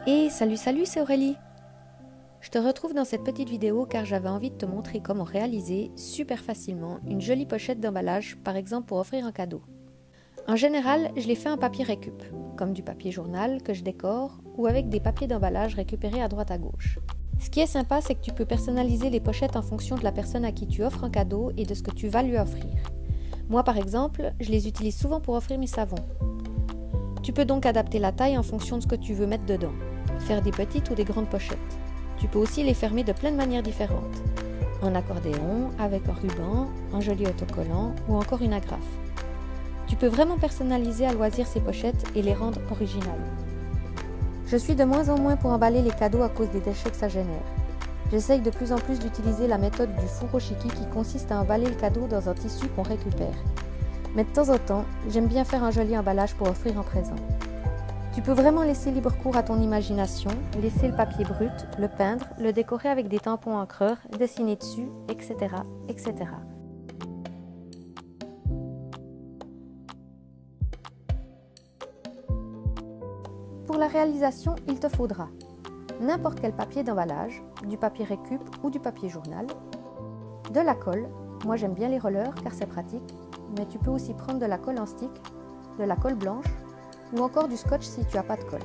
Et salut, c'est Aurélie. Je te retrouve dans cette petite vidéo car j'avais envie de te montrer comment réaliser super facilement une jolie pochette d'emballage, par exemple pour offrir un cadeau. En général, je les fais en papier récup, comme du papier journal que je décore ou avec des papiers d'emballage récupérés à droite à gauche. Ce qui est sympa, c'est que tu peux personnaliser les pochettes en fonction de la personne à qui tu offres un cadeau et de ce que tu vas lui offrir. Moi par exemple, je les utilise souvent pour offrir mes savons. Tu peux donc adapter la taille en fonction de ce que tu veux mettre dedans, faire des petites ou des grandes pochettes. Tu peux aussi les fermer de plein de manières différentes, en accordéon, avec un ruban, un joli autocollant ou encore une agrafe. Tu peux vraiment personnaliser à loisir ces pochettes et les rendre originales. Je suis de moins en moins pour emballer les cadeaux à cause des déchets que ça génère. J'essaye de plus en plus d'utiliser la méthode du furoshiki qui consiste à emballer le cadeau dans un tissu qu'on récupère. Mais de temps en temps, j'aime bien faire un joli emballage pour offrir un présent. Tu peux vraiment laisser libre cours à ton imagination, laisser le papier brut, le peindre, le décorer avec des tampons encreurs, dessiner dessus, etc., etc. Pour la réalisation, il te faudra n'importe quel papier d'emballage, du papier récup ou du papier journal, de la colle, moi j'aime bien les rollers car c'est pratique, mais tu peux aussi prendre de la colle en stick, de la colle blanche ou encore du scotch si tu n'as pas de colle.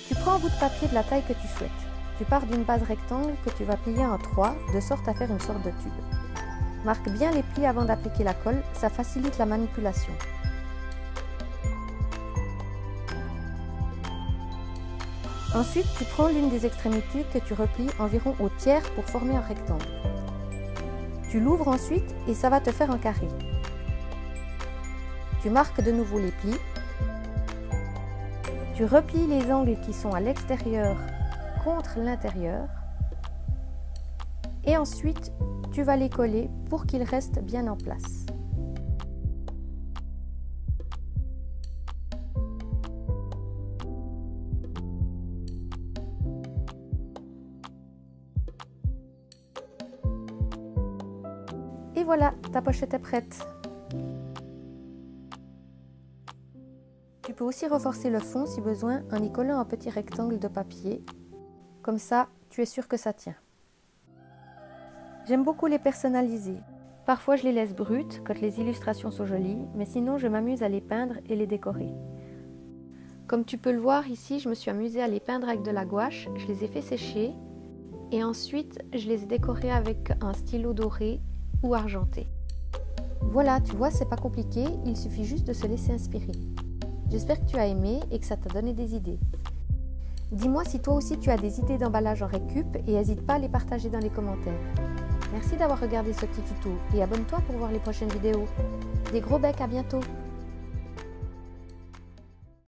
Tu prends un bout de papier de la taille que tu souhaites. Tu pars d'une base rectangle que tu vas plier en 3 de sorte à faire une sorte de tube. Marque bien les plis avant d'appliquer la colle, ça facilite la manipulation. Ensuite, tu prends l'une des extrémités que tu replies environ au tiers pour former un rectangle. Tu l'ouvres ensuite et ça va te faire un carré. Tu marques de nouveau les plis. Tu replies les angles qui sont à l'extérieur contre l'intérieur. Et ensuite, tu vas les coller pour qu'ils restent bien en place. Et voilà, ta pochette est prête. Tu peux aussi renforcer le fond si besoin en y collant un petit rectangle de papier. Comme ça, tu es sûr que ça tient. J'aime beaucoup les personnaliser. Parfois, je les laisse brutes quand les illustrations sont jolies, mais sinon, je m'amuse à les peindre et les décorer. Comme tu peux le voir ici, je me suis amusée à les peindre avec de la gouache. Je les ai fait sécher et ensuite, je les ai décorés avec un stylo doré ou argenté. Voilà, tu vois, c'est pas compliqué, il suffit juste de se laisser inspirer. J'espère que tu as aimé et que ça t'a donné des idées. Dis-moi si toi aussi tu as des idées d'emballage en récup et n'hésite pas à les partager dans les commentaires. Merci d'avoir regardé ce petit tuto et abonne-toi pour voir les prochaines vidéos. Des gros becs, à bientôt!